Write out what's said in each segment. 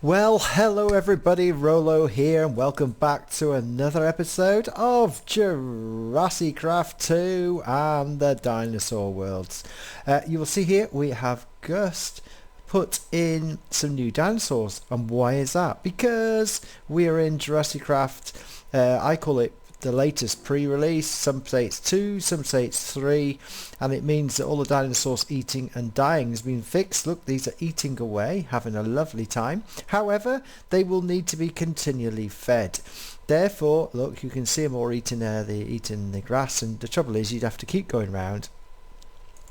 Well, hello everybody, Rollo here, and welcome back to another episode of JurassiCraft 2 and the Dinosaur Worlds. You will see here we have just put in some new dinosaurs, and why is that? Because we are in JurassiCraft, I call it the latest pre-release. Some say it's 2, some say it's 3, and it means that all the dinosaurs eating and dying has been fixed. Look, these are eating away, having a lovely time. However, they will need to be continually fed. Therefore, look, you can see them all eating the grass, and the trouble is you'd have to keep going round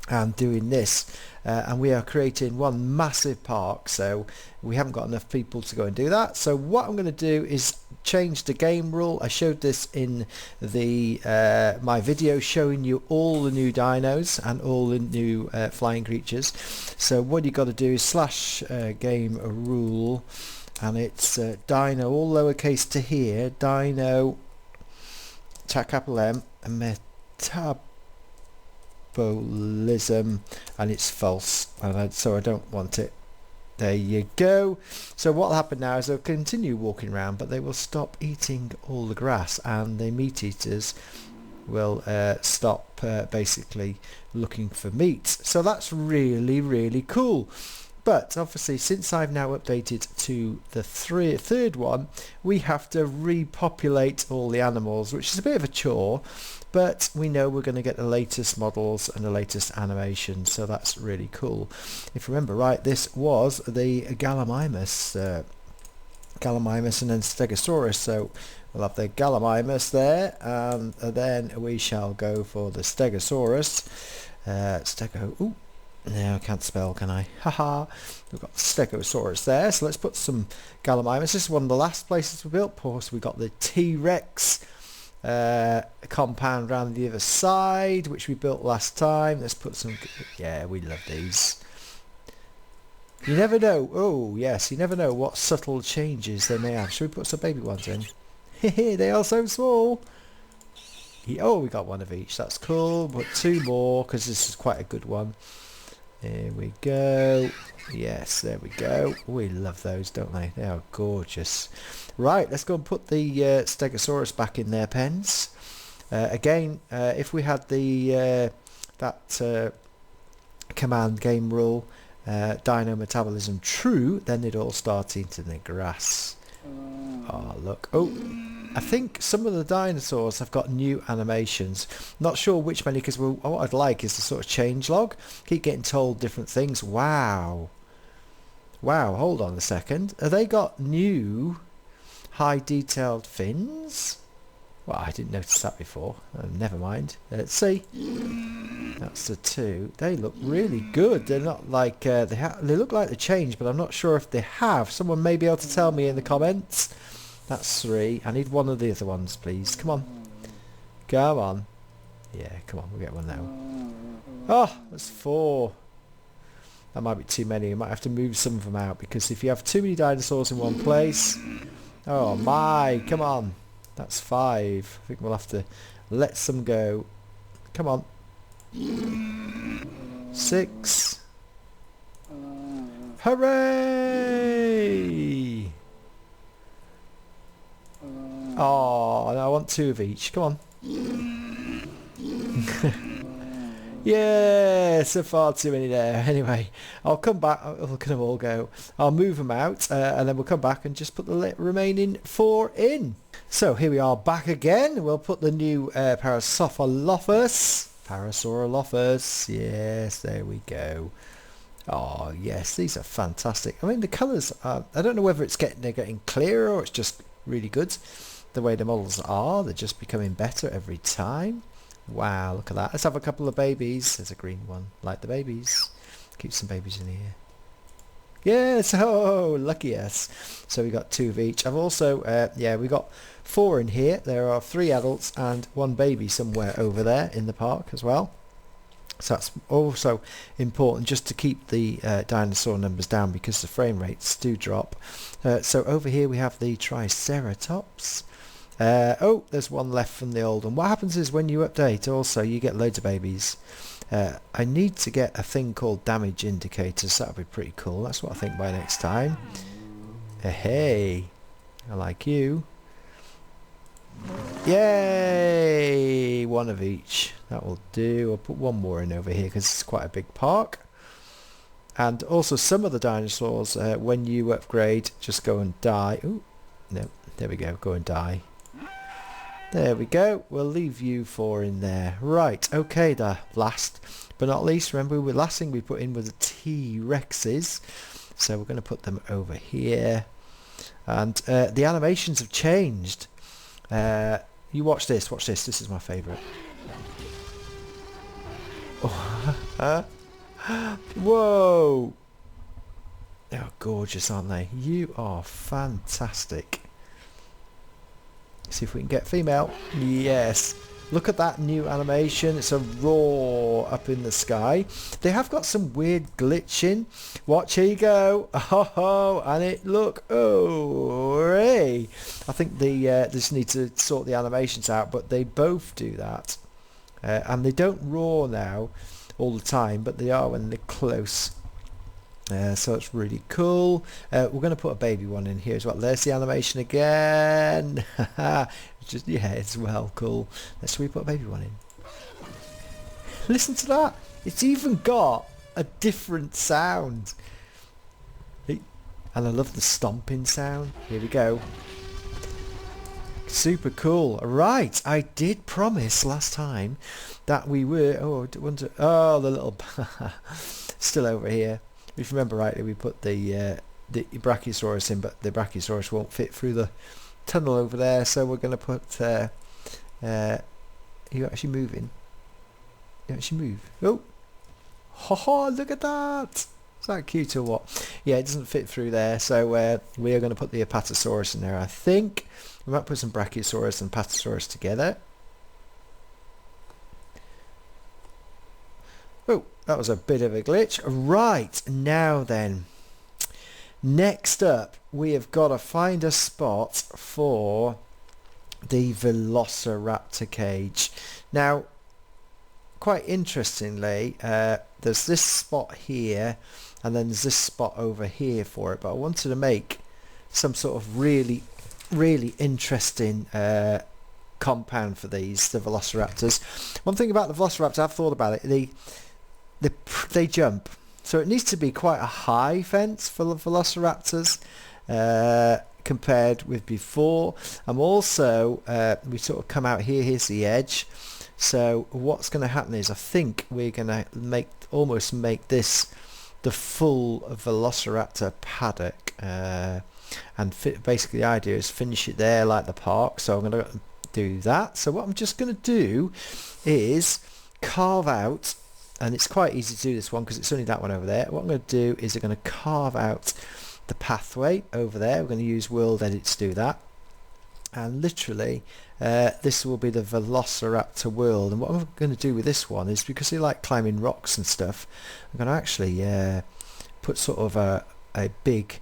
and doing this, and we are creating one massive park, so we haven't got enough people to go and do that. So what I'm going to do is change the game rule. I showed this in the my video showing you all the new dinos and all the new flying creatures. So what you got to do is slash game rule, and it's dino all lowercase to here, dino capital M and metabolism, and it's false, and so I don't want it. There you go. So what will happen now is they'll continue walking around, but they will stop eating all the grass, and the meat eaters will stop basically looking for meat. So that's really cool. But obviously, since I've now updated to the third one, we have to repopulate all the animals, which is a bit of a chore, but we know we're going to get the latest models and the latest animations, so that's really cool. If you remember right, this was the Gallimimus and then Stegosaurus, so we'll have the Gallimimus there, and then we shall go for the Stegosaurus. Ooh. No, I can't spell, can I? Haha. We've got Stegosaurus there, so let's put some Gallimimus. This is one of the last places we built. Of course, we got the T-Rex compound around the other side, which we built last time. Let's put some... Yeah, we love these. You never know. Oh, yes, you never know what subtle changes they may have. Should we put some baby ones in? Hehe, they are so small. Oh, we got one of each. That's cool. But 2 more, because this is quite a good one. There we go. Yes, there we go. We love those, don't they? They are gorgeous. Right, let's go and put the Stegosaurus back in their pens. Again, if we had the that command game rule, dino metabolism true, then they'd all start eating the grass. Oh, look. Oh, I think some of the dinosaurs have got new animations. Not sure which many, because what I'd like is the sort of change log. Keep getting told different things. Wow. Wow, hold on a second. Have they got new high detailed fins? Well, I didn't notice that before. Never mind. Let's see. That's the 2. They look really good. They're not like... they look like they changed, but I'm not sure if they have. Someone may be able to tell me in the comments. That's 3. I need one of the other ones, please. Come on. Come on. Yeah, come on. We'll get one now. Oh, that's 4. That might be too many. You might have to move some of them out, because if you have too many dinosaurs in one place... Oh my, come on. That's 5. I think we'll have to let some go. Come on. 6. Hooray! Oh, I want 2 of each. Come on. Yeah, so far too many there. Anyway, I'll come back. Look at them all go. I'll move them out, and then we'll come back and just put the remaining 4 in. So here we are back again. We'll put the new Parasaurolophus. Yes, there we go. Oh yes, these are fantastic. I mean, the colours. I don't know whether they're getting clearer or it's just really good. The way the models are, they're just becoming better every time. Wow, look at that. Let's have a couple of babies. There's a green one. Like the babies. Keep some babies in here. Yes, oh, lucky us. So we got 2 of each. I've also, yeah, we got 4 in here. There are 3 adults and 1 baby somewhere over there in the park as well. So that's also important, just to keep the dinosaur numbers down, because the frame rates do drop. So over here we have the Triceratops. Oh, there's 1 left from the old one. What happens is when you update also you get loads of babies. I need to get a thing called damage indicators. That would be pretty cool. That's what I think by next time. Hey, I like you. Yay! One of each. That will do. I'll put one more in over here because it's quite a big park. And also some of the dinosaurs, when you upgrade, just go and die. Ooh, no, there we go. Go and die. There we go. We'll leave you 4 in there. Right, okay, the last but not least, remember the last thing we put in was the T-Rexes. So we're going to put them over here. And the animations have changed. You watch this, this is my favourite. Oh, whoa! They're gorgeous, aren't they? You are fantastic. See if we can get female. Yes. Look at that new animation. It's a roar up in the sky. They have got some weird glitching. Watch, here you go. Oh, and it look. Oh, hey. I think they just need to sort the animations out, but they both do that. And they don't roar now all the time, but they are when they're close. So it's really cool. We're going to put a baby one in here as well. There's the animation again. Just, yeah, it's well cool. Let's put a baby one in. Listen to that. It's even got a different sound. And I love the stomping sound. Here we go. Super cool. Right, I did promise last time that we were... Oh, the little... Still over here. If you remember rightly, we put the Brachiosaurus in, but the Brachiosaurus won't fit through the tunnel over there, so we're going to put... Are you actually moving? You actually move. Oh! Ha, look at that! Is that cute or what? Yeah, it doesn't fit through there, so we are going to put the Apatosaurus in there, I think. We might put some Brachiosaurus and Apatosaurus together. Oh, that was a bit of a glitch. Right, now then. Next up, we have got to find a spot for the Velociraptor cage. Now, quite interestingly, there's this spot here, and then there's this spot over here for it. But I wanted to make some sort of really interesting compound for these, the Velociraptors. One thing about the Velociraptor, I've thought about it, they jump, so it needs to be quite a high fence for the Velociraptors compared with before. And also we sort of come out here, here's the edge, so what's going to happen is I think we're going to almost make this the full Velociraptor paddock, and basically the idea is finish it there like the park. So I'm going to do that. So what I'm just going to do is carve out, and it's quite easy to do this one because it's only that one over there. What I'm going to do is I'm going to carve out the pathway over there. We're going to use world edit to do that, and literally this will be the Velociraptor world. And what I'm going to do with this one is, because they like climbing rocks and stuff, I'm going to actually put sort of a big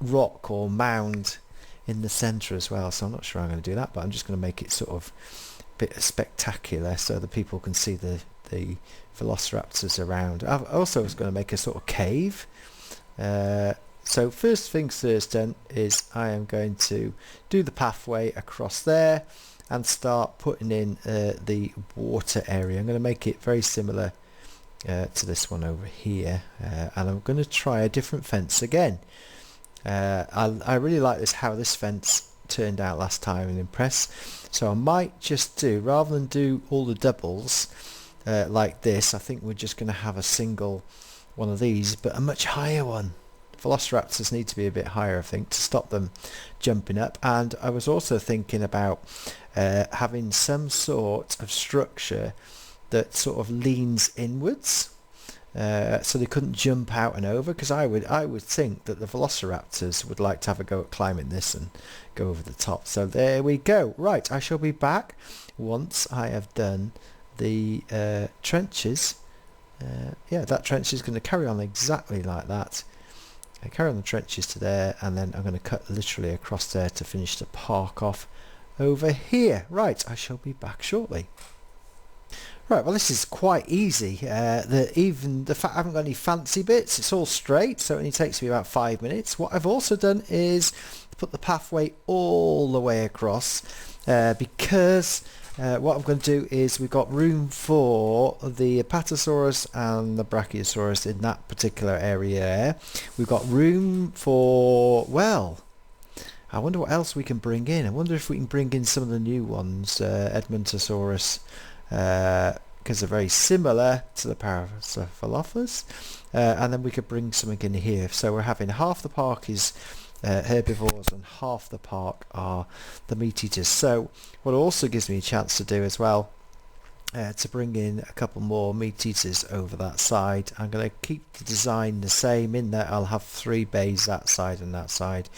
rock or mound in the center as well. So I'm not sure I'm going to do that, but I'm just going to make it sort of a bit spectacular so the people can see the Velociraptors around. I also was going to make a sort of cave. So first things first then is I am going to do the pathway across there and start putting in the water area. I'm going to make it very similar to this one over here, and I'm going to try a different fence again. I really like how this fence turned out last time and impressed, so I might just do, rather than do all the doubles like this, I think we're just going to have a single one of these, but a much higher one. Velociraptors need to be a bit higher, I think, to stop them jumping up. And I was also thinking about having some sort of structure that sort of leans inwards, so they couldn't jump out and over, because I would think that the Velociraptors would like to have a go at climbing this and go over the top. So there we go. Right, I shall be back once I have done the trenches. Yeah, that trench is going to carry on exactly like that. I carry on the trenches to there, and then I'm going to cut literally across there to finish the park off over here. Right, I shall be back shortly. Right, well this is quite easy. Even the fact I haven't got any fancy bits, it's all straight, so it only takes me about 5 minutes. What I've also done is put the pathway all the way across because what I'm going to do is we've got room for the Apatosaurus and the Brachiosaurus in that particular area there. We've got room for, well, I wonder what else we can bring in. I wonder if we can bring in some of the new ones, Edmontosaurus, because they're very similar to the Parasaurolophus, and then we could bring something in here. So we're having half the park is herbivores and half the park are the meat eaters. So what also gives me a chance to do as well, to bring in a couple more meat eaters over that side. I'm going to keep the design the same in that I'll have 3 bays that side and that side,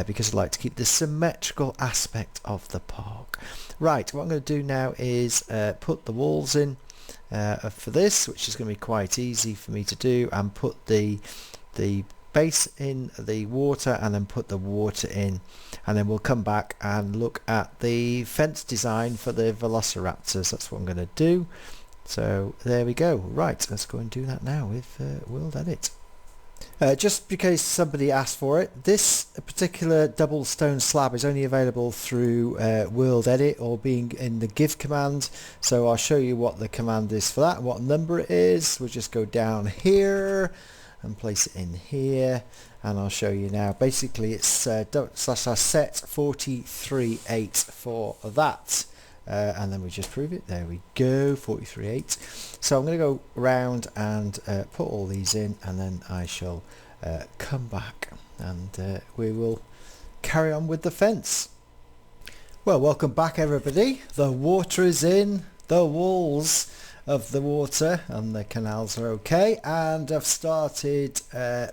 because I like to keep the symmetrical aspect of the park. Right, what I'm going to do now is put the walls in for this, which is going to be quite easy for me to do, and put the base in the water and then put the water in, and then we'll come back and look at the fence design for the Velociraptors. That's what I'm going to do. So there we go. Right, let's go and do that now with World Edit. Just because somebody asked for it, this particular double stone slab is only available through World Edit or being in the give command. So I'll show you what the command is for that and what number it is. We'll just go down here and place it in here, and I'll show you now. Basically it's set 43.8 for that, and then we just prove it. There we go, 43.8. So I'm going to go around and put all these in, and then I shall come back and we will carry on with the fence. Well, welcome back everybody. The water is in, the walls of the water and the canals are okay, and I've started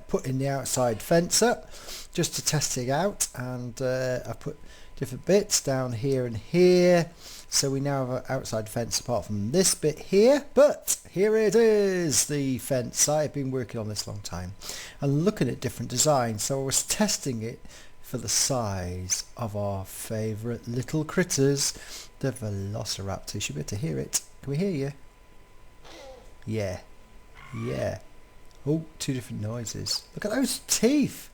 putting the outside fence up just to test it out, and I put different bits down here and here, so we now have an outside fence apart from this bit here. But here it is, the fence. I've been working on this a long time and looking at different designs, so I was testing it for the size of our favourite little critters, the Velociraptor. You should be able to hear it. Can we hear you? Yeah. Oh, 2 different noises. Look at those teeth.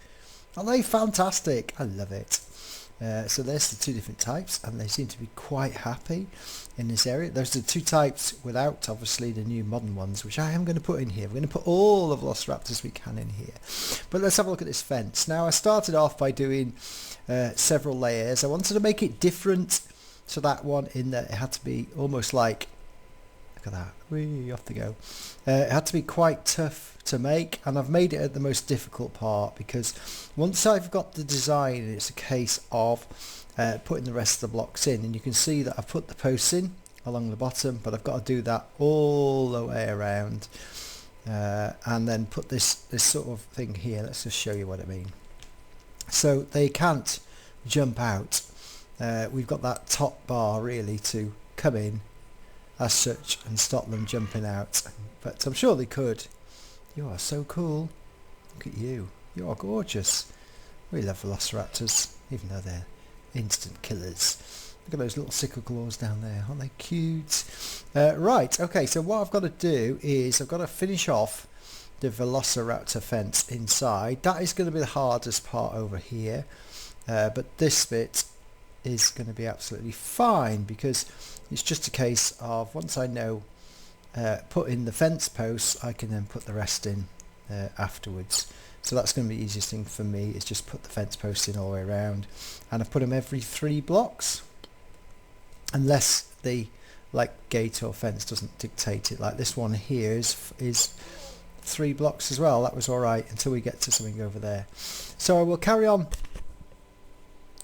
Aren't they fantastic? I love it. So there's the 2 different types, and they seem to be quite happy in this area. Those are the 2 types without obviously the new modern ones, which I am going to put in here. We're going to put all the Velociraptors we can in here. But let's have a look at this fence. Now I started off by doing several layers. I wanted to make it different to that one in that it had to be almost like, look at that, whee, off they go. It had to be quite tough to make, and I've made it at the most difficult part, because once I've got the design, it's a case of putting the rest of the blocks in, and you can see that I've put the posts in along the bottom, but I've got to do that all the way around, and then put this sort of thing here. Let's just show you what I mean. So they can't jump out. We've got that top bar really to come in as such and stop them jumping out, but I'm sure they could. You are so cool. Look at you. You are gorgeous. We love Velociraptors, even though they're instant killers. Look at those little sickle claws down there. Aren't they cute? Right, okay, so what I've got to do is I've got to finish off the Velociraptor fence inside. That is going to be the hardest part over here, but this bit is going to be absolutely fine, because it's just a case of, once I know put in the fence posts, I can then put the rest in afterwards. So that's going to be the easiest thing for me, is just put the fence posts in all the way around, and I put them every 3 blocks, unless the gate or fence doesn't dictate it. Like this one here is 3 blocks as well. That was alright until we get to something over there. So I will carry on.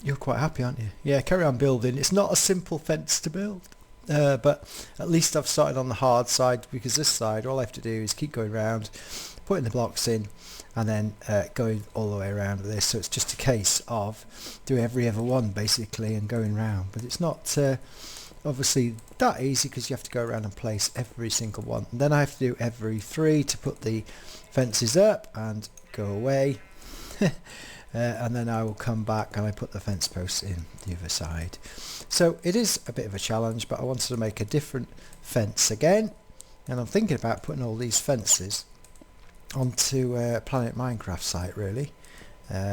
You're quite happy, aren't you? Yeah, carry on building. It's not a simple fence to build. But at least I've started on the hard side, because this side all I have to do is keep going around, putting the blocks in, and then going all the way around with this. So it's just a case of doing every other one basically and going round, but it's not obviously that easy, because you have to go around and place every single one, and then I have to do every 3 to put the fences up and go away. and then I will come back and I put the fence posts in the other side. So it is a bit of a challenge, but I wanted to make a different fence again, and I'm thinking about putting all these fences onto Planet Minecraft site really,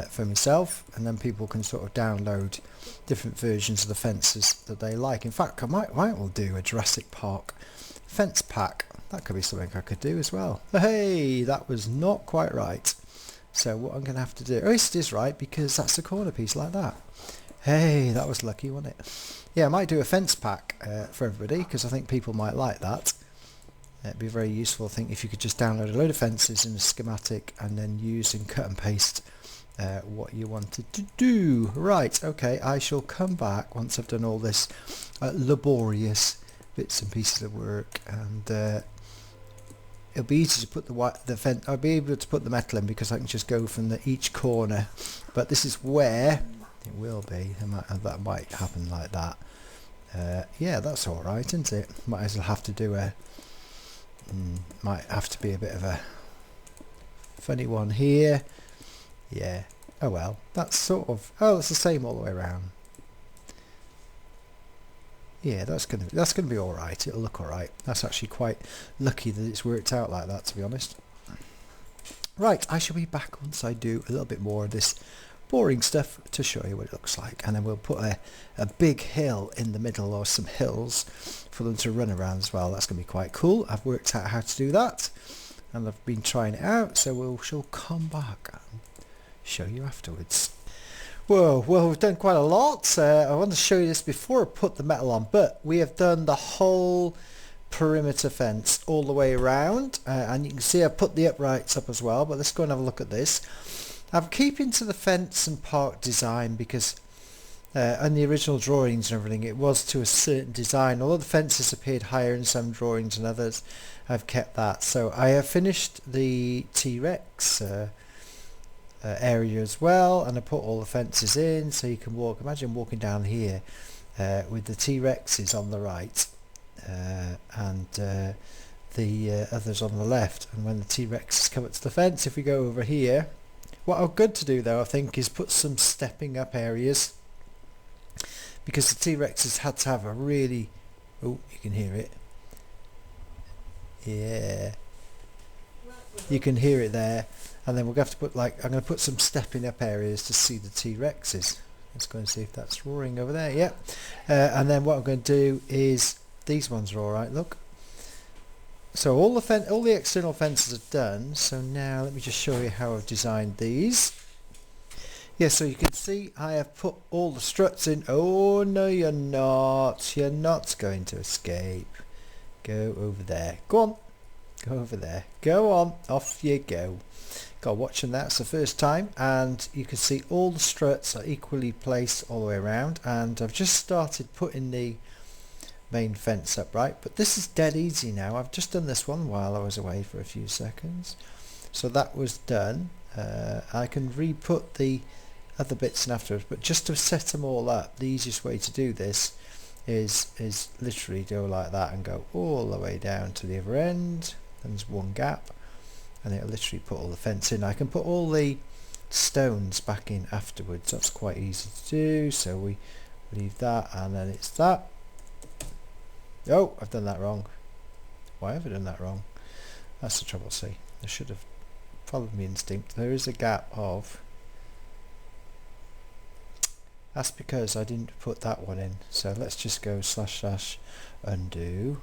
for myself, and then people can sort of download different versions of the fences that they like. In fact, I might well do a Jurassic Park fence pack. That could be something I could do as well. Hey, that was not quite right. So what I'm going to have to do, oh yes, it is right, because that's a corner piece like that. Hey, that was lucky, wasn't it? Yeah, I might do a fence pack for everybody, because I think people might like that. It'd be very useful, I think, if you could just download a load of fences in a schematic and then use and cut and paste what you wanted to do. Right, okay, I shall come back once I've done all this laborious bits and pieces of work, and it'll be easy to put the fence. I'll be able to put the metal in because I can just go from each corner. But this is where it will be. That might happen like that. Yeah, that's all right, isn't it? Might as well have to do a. Might have to be a bit of a funny one here. Yeah. Oh well. That's sort of. Oh, it's the same all the way around. Yeah, that's gonna be all right. It'll look all right. That's actually quite lucky that it's worked out like that, to be honest. Right, I shall be back once I do a little bit more of this boring stuff to show you what it looks like, and then we'll put a big hill in the middle, or some hills for them to run around as well. That's gonna be quite cool. I've worked out how to do that, and I've been trying it out, so we shall come back and show you afterwards. Whoa, well, we've done quite a lot. I want to show you this before I put the metal on, but we have done the whole perimeter fence all the way around, and you can see I've put the uprights up as well, but let's go and have a look at this. I'm keeping to the fence and park design because on the original drawings and everything it was to a certain design, although the fences appeared higher in some drawings and others. I've kept that. So I have finished the T-Rex area as well, and I put all the fences in so you can walk. Imagine walking down here with the T-Rexes on the right and the others on the left, and when the T-Rexes come up to the fence, if we go over here, what I'm good to do though I think is put some stepping up areas, because the T-Rexes had to have a really, oh you can hear it, yeah you can hear it there. And then we'll have to put, like, I'm going to put some stepping up areas to see the T-Rexes. Let's go and see if that's roaring over there. Yep. And then what I'm going to do is, these ones are all right, look. So all the external fences are done. So now let me just show you how I've designed these. Yeah, so you can see I have put all the struts in. Oh no, you're not. You're not going to escape. Go over there. Go on. Go over there. Go on. Off you go. Got watching that's the first time, and you can see all the struts are equally placed all the way around, and I've just started putting the main fence up, right, but this is dead easy now. I've just done this one while I was away for a few seconds, so that was done. I can re-put the other bits in afterwards, but just to set them all up, the easiest way to do this is literally go like that and go all the way down to the other end. Then there's one gap, and it'll literally put all the fence in. I can put all the stones back in afterwards. That's quite easy to do, so we leave that, and then it's that. Oh, I've done that wrong. Why have I done that wrong? That's the trouble, see. I should have followed my instinct. There is a gap of... That's because I didn't put that one in. So let's just go / undo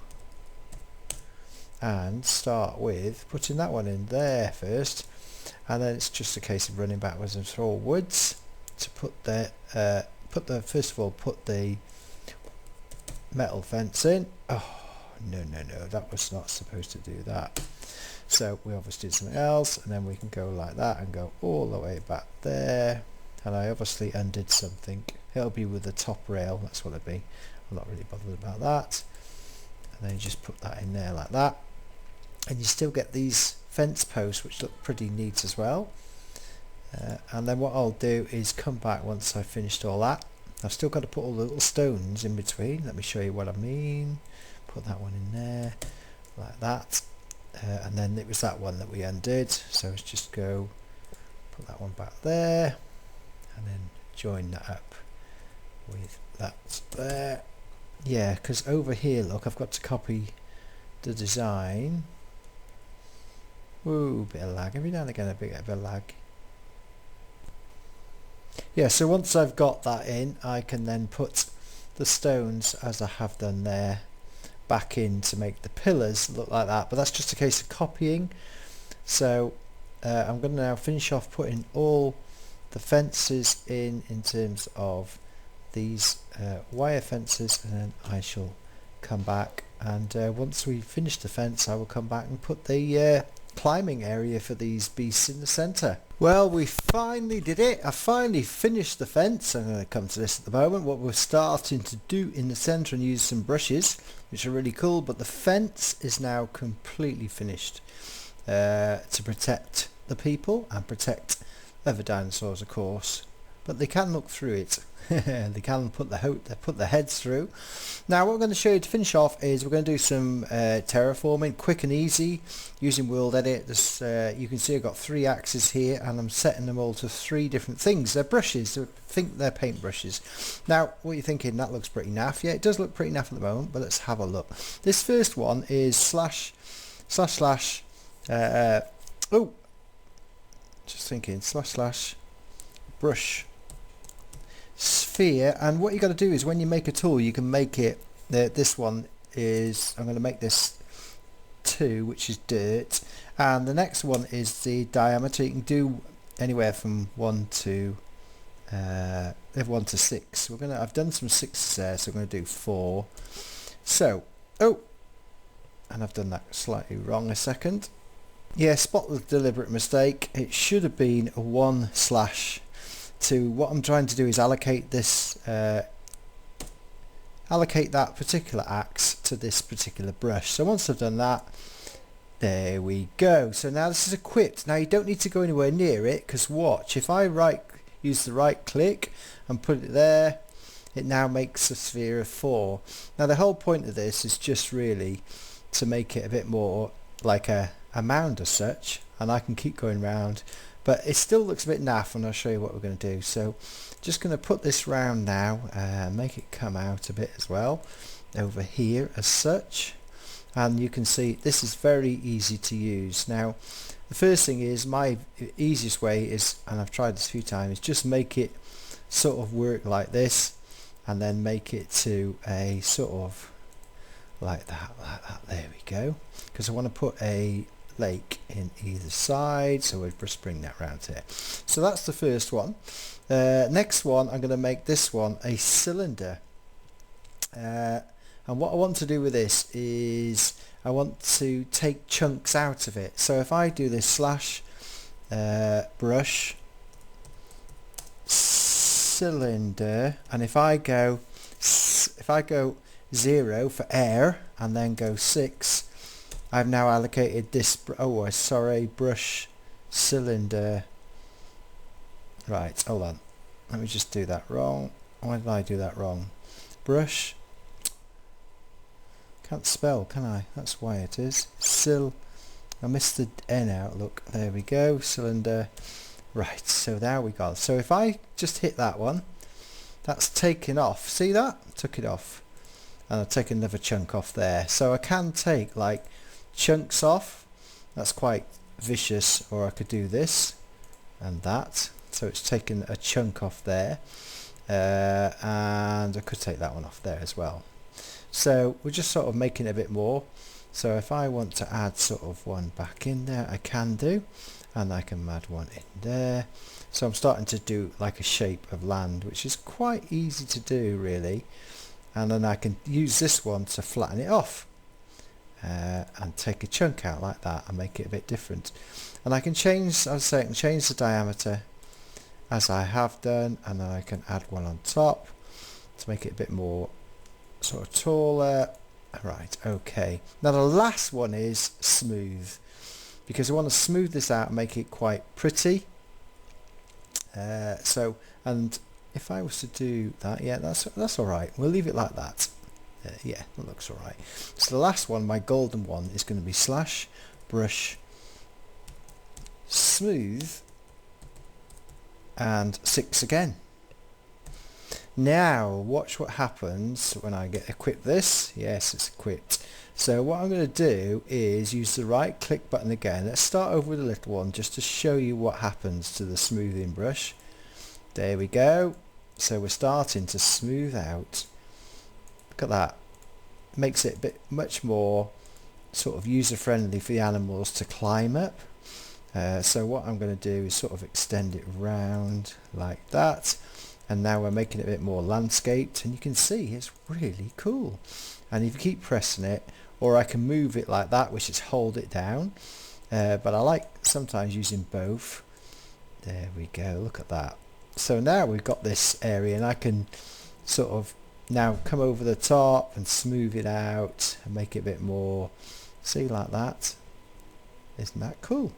and start with putting that one in there first, and then it's just a case of running backwards and forwards to put the first of all put the metal fence in. Oh no, that was not supposed to do that. So we obviously did something else, and then we can go like that and go all the way back there, and I obviously undid something. It'll be with the top rail, that's what it'll be. I'm not really bothered about that. And then you just put that in there like that, and you still get these fence posts which look pretty neat as well. And then what I'll do is come back once I've finished all that. I've still got to put all the little stones in between. Let me show you what I mean. Put that one in there like that, and then it was that one that we undid, so let's just go put that one back there. join that up with that there. Yeah, because over here, look, I've got to copy the design. Ooh, bit of lag. Every now and again a bit of a lag. Yeah, so once I've got that in, I can then put the stones, as I have done there, back in to make the pillars look like that. But that's just a case of copying. So I'm going to now finish off putting all the fences in terms of these wire fences, and then I shall come back, and once we finish the fence I will come back and put the climbing area for these beasts in the centre. Well, we finally did it. I finally finished the fence. I'm going to come to this at the moment. What we're starting to do in the centre and use some brushes, which are really cool, but the fence is now completely finished to protect the people and protect other dinosaurs, of course, but they can look through it. They can put their heads through. Now what I'm going to show you to finish off is we're going to do some terraforming, quick and easy, using World Edit. This, you can see I've got 3 axes here, and I'm setting them all to 3 different things. They're brushes. I think they're paint brushes. Now what are you thinking? That looks pretty naff. Yeah, it does look pretty naff at the moment, but let's have a look. This first one is slash oh, just thinking, slash brush sphere. And what you got to do is when you make a tool, you can make it, this one is, I'm going to make this 2, which is dirt, and the next one is the diameter. You can do anywhere from 1 to 6. I've done some 6s there, so I'm going to do 4. So, oh, and I've done that slightly wrong a second. Yeah, spot the deliberate mistake. It should have been a 1/2. What I'm trying to do is allocate this, allocate that particular axe to this particular brush. So once I've done that, there we go. So now this is equipped. Now you don't need to go anywhere near it, because watch, if I use the right click and put it there, it now makes a sphere of 4. Now the whole point of this is just really to make it a bit more like a mound as such, and I can keep going round, but it still looks a bit naff, and I'll show you what we're going to do. So just going to put this round now, make it come out a bit as well over here as such, and you can see this is very easy to use. Now the first thing is, my easiest way is, and I've tried this a few times, just make it sort of work like this, and then make it to a sort of like that, there we go, because I want to put a lake in either side, so we'll just bring that round here. So that's the first one. Next one, I'm going to make this one a cylinder, and what I want to do with this is I want to take chunks out of it. So if I do this slash brush cylinder, and if I go 0 for air and then go 6, I've now allocated this, brush cylinder. Right, hold on, let me just do that wrong. Why did I do that wrong? Brush, can't spell, can I? That's why it is. I missed the N out, look, there we go, cylinder. Right, so there we go. So if I just hit that one, that's taken off, see that? Took it off. And I've taken another chunk off there. So I can take like chunks off. That's quite vicious. Or I could do this and that. So it's taken a chunk off there. And I could take that one off there as well. So we're just sort of making it a bit more. So if I want to add sort of one back in there, I can do. And I can add one in there. So I'm starting to do like a shape of land, which is quite easy to do really. And then I can use this one to flatten it off and take a chunk out like that and make it a bit different. And I can change, I can change the diameter as I have done, and then I can add one on top to make it a bit more sort of taller. Right, okay. Now the last one is smooth, because I want to smooth this out and make it quite pretty. And if I was to do that, yeah, that's alright. We'll leave it like that. Yeah, that looks alright. So the last one, my golden one, is going to be slash brush smooth and 6 again. Now watch what happens when I get equip this. Yes, it's equipped. So what I'm going to do is use the right click button again. Let's start over with the little one just to show you what happens to the smoothing brush. There we go. So we're starting to smooth out. Look at that. Makes it a bit much more sort of user friendly for the animals to climb up. So what I'm going to do is sort of extend it round like that. And now we're making it a bit more landscaped, and you can see it's really cool. And if you keep pressing it, or I can move it like that, which is hold it down, but I like sometimes using both. There we go, look at that. So now we've got this area, and I can sort of now come over the top and smooth it out and make it a bit more, see, like that. Isn't that cool?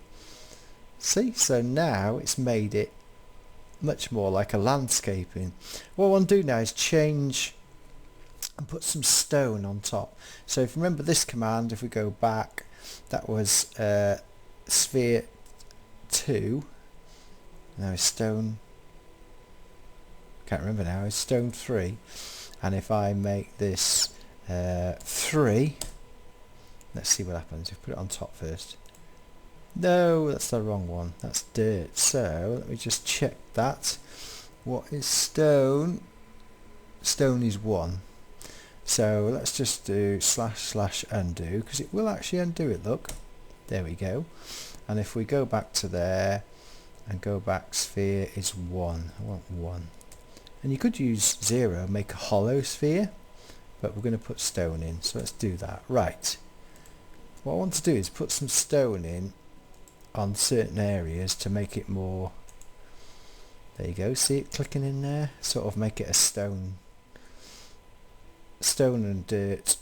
See, so now it's made it much more like a landscaping. What I want to do now is change and put some stone on top. So if you remember this command, if we go back, that was sphere 2. Now it's stone, can't remember now, it's stone 3. And if I make this 3, let's see what happens if we put it on top first. No, that's the wrong one, that's dirt. So let me just check that. What is stone? Stone is 1. So let's just do / undo, because it will actually undo it, look. There we go. And if we go back to there and go back, sphere is 1. I want 1. And you could use 0, make a hollow sphere, but we're going to put stone in, so let's do that. Right. What I want to do is put some stone in on certain areas to make it more, there you go, see it clicking in there, sort of make it a stone and dirt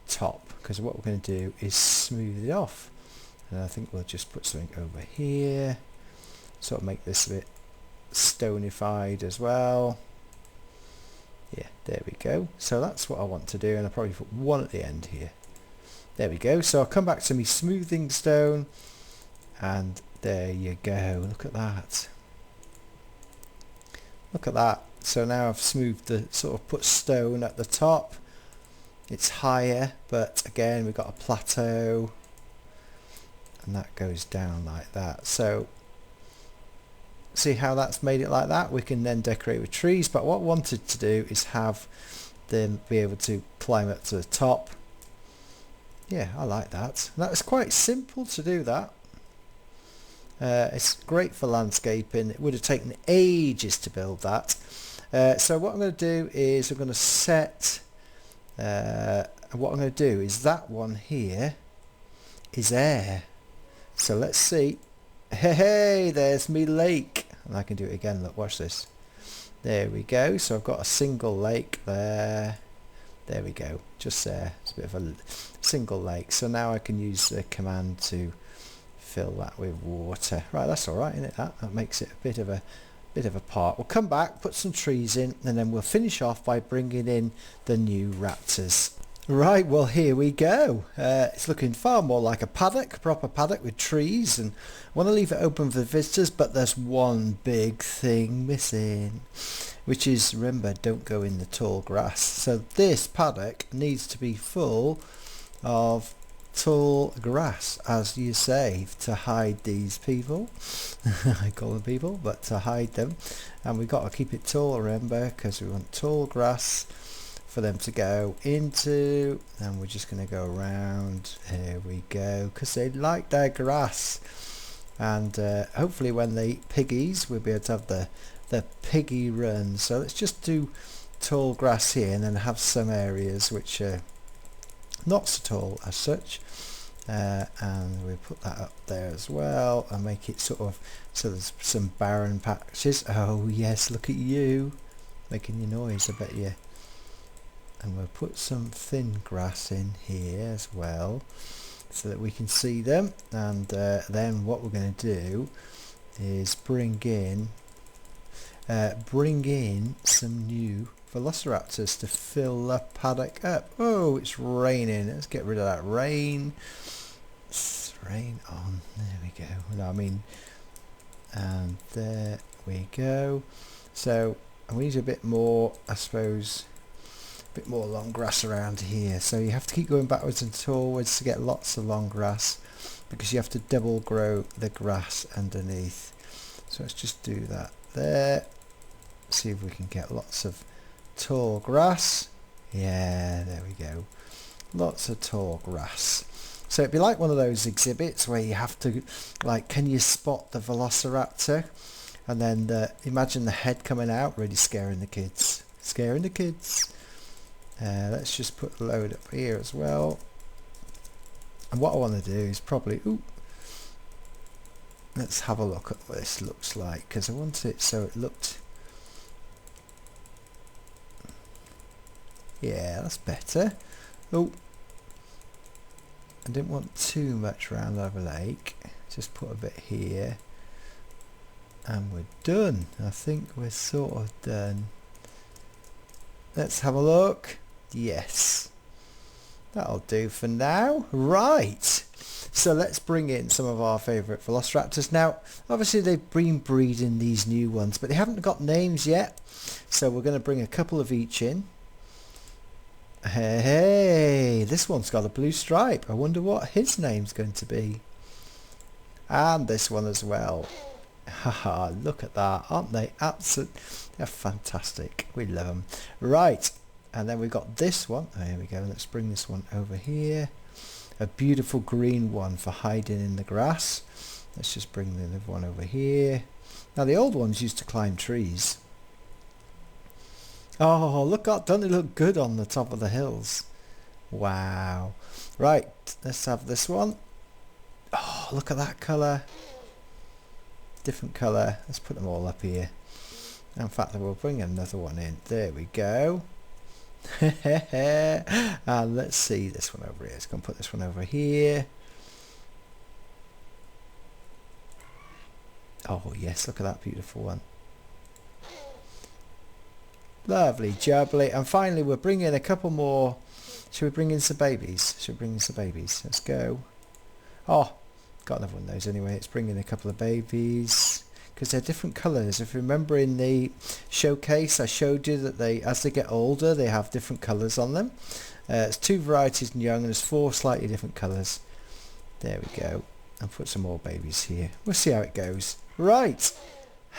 top, because what we're going to do is smooth it off. And I think we'll just put something over here, sort of make this a bit stonified as well. Yeah, there we go. So that's what I want to do, and I'll probably put 1 at the end here. There we go. So I'll come back to me smoothing stone, and there you go. Look at that. Look at that. So now I've smoothed the sort of put stone at the top. It's higher, but again we've got a plateau, and that goes down like that. So see how that's made it like that? We can then decorate with trees, but what I wanted to do is have them be able to climb up to the top. Yeah, I like that. That was quite simple to do that. It's great for landscaping. It would have taken ages to build that. So what I'm going to do is I'm going to set, what I'm going to do is that one here is air. So let's see. Hey, there's me lake. And I can do it again, look, watch this. There we go. So I've got a single lake there. There we go, just there. It's a bit of a single lake. So now I can use the command to fill that with water. Right, that's all right, isn't it? That makes it a bit of a part. We'll come back, put some trees in, and then we'll finish off by bringing in the new raptors. Right, well here we go. It's looking far more like a paddock, a proper paddock with trees, and I want to leave it open for the visitors, but there's one big thing missing, which is, remember, don't go in the tall grass. So this paddock needs to be full of tall grass, as you say, to hide these people. I call them people, but to hide them. And we've got to keep it tall, remember, because we want tall grass for them to go into. And we're just going to go around. Here we go, because they like their grass. And hopefully when they eat piggies, we'll be able to have the piggy run. So let's just do tall grass here, and then have some areas which are not so tall as such, and we'll put that up there as well and make it sort of, so there's some barren patches. Oh yes, look at you making your noise, I bet you. And we'll put some thin grass in here as well so that we can see them. And then what we're going to do is bring in some new Velociraptors to fill the paddock up. Oh, it's raining. Let's get rid of that rain. It's rain on. There we go. No, I mean, and there we go. So And we need a bit more, I suppose, a bit more long grass around here. So you have to keep going backwards and forwards to get lots of long grass, because you have to double grow the grass underneath. So let's just do that there. See if we can get lots of tall grass. Yeah, there we go. Lots of tall grass. So it'd be like one of those exhibits where you have to, like, can you spot the Velociraptor? And then imagine the head coming out, really scaring the kids. Scaring the kids. Let's just put a load up here as well. And what I want to do is probably, let's have a look at what this looks like, because I want it so it looked, yeah, that's better. Oh, I didn't want too much around the lake, just put a bit here, and we're done. I think we're sort of done. Let's have a look. Yes, that'll do for now. Right, so let's bring in some of our favourite Velociraptors. Now, obviously they've been breeding these new ones, but they haven't got names yet, so we're going to bring a couple of each in. Hey, this one's got a blue stripe. I wonder what his name's going to be. And this one as well. Haha, look at that. Aren't they absolutely, they're fantastic. We love them. Right, and then we've got this one. Oh, here we go. Let's bring this one over here. A beautiful green one for hiding in the grass. Let's just bring the other one over here. Now the old ones used to climb trees. Oh, look, doesn't it look good on the top of the hills? Wow. Right, let's have this one. Oh, look at that colour. Different colour. Let's put them all up here. In fact, we'll bring another one in. There we go. And let's see this one over here. Let's go and put this one over here. Oh, yes, look at that beautiful one. Lovely jubbly. And finally we're bringing a couple more. Should we bring in some babies? Should we bring in some babies? Let's go. Oh, got another one of those anyway. Let's bring in a couple of babies, because they're different colours. If you remember in the showcase I showed you that they, as they get older, they have different colours on them. It's 2 varieties and young, and there's 4 slightly different colours. There we go. And put some more babies here. We'll see how it goes. Right.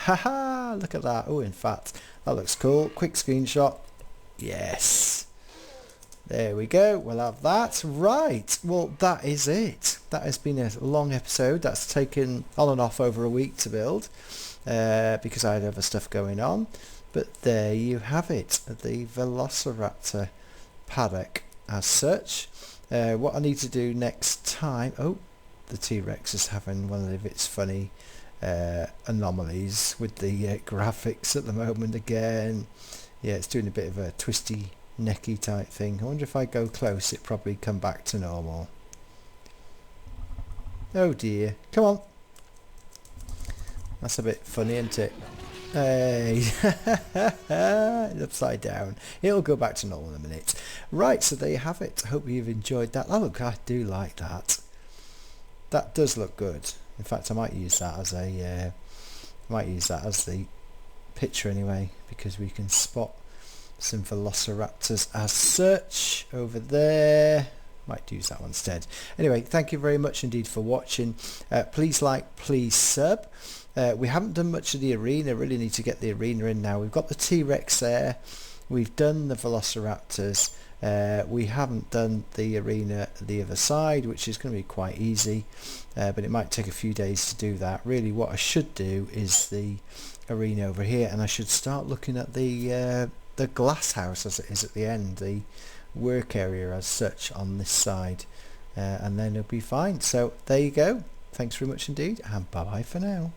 Haha, look at that. Oh, in fact, that looks cool. Quick screenshot. Yes. There we go. We'll have that. Right. Well, that is it. That has been a long episode. That's taken on and off over a week to build, because I had other stuff going on. But there you have it. The Velociraptor Paddock as such. What I need to do next time... Oh, the T-Rex is having one of its funny anomalies with the graphics at the moment again. Yeah, it's doing a bit of a twisty necky type thing. I wonder if I go close, it probably come back to normal. Oh dear, come on. That's a bit funny, isn't it? Hey, upside down. It'll go back to normal in a minute. Right, so there you have it. I hope you've enjoyed that. Oh look, I do like that. That does look good. In fact, I might use that as a the picture anyway, because we can spot some Velociraptors as such over there. Might use that one instead. Anyway, thank you very much indeed for watching. Please like, please sub. We haven't done much of the arena. Really need to get the arena in now. We've got the T-Rex there. We've done the Velociraptors. We haven't done the arena the other side, which is going to be quite easy, but it might take a few days to do that. Really what I should do is the arena over here, and I should start looking at the glass house as it is at the end, the work area as such on this side, and then it'll be fine. So there you go. Thanks very much indeed, and bye bye for now.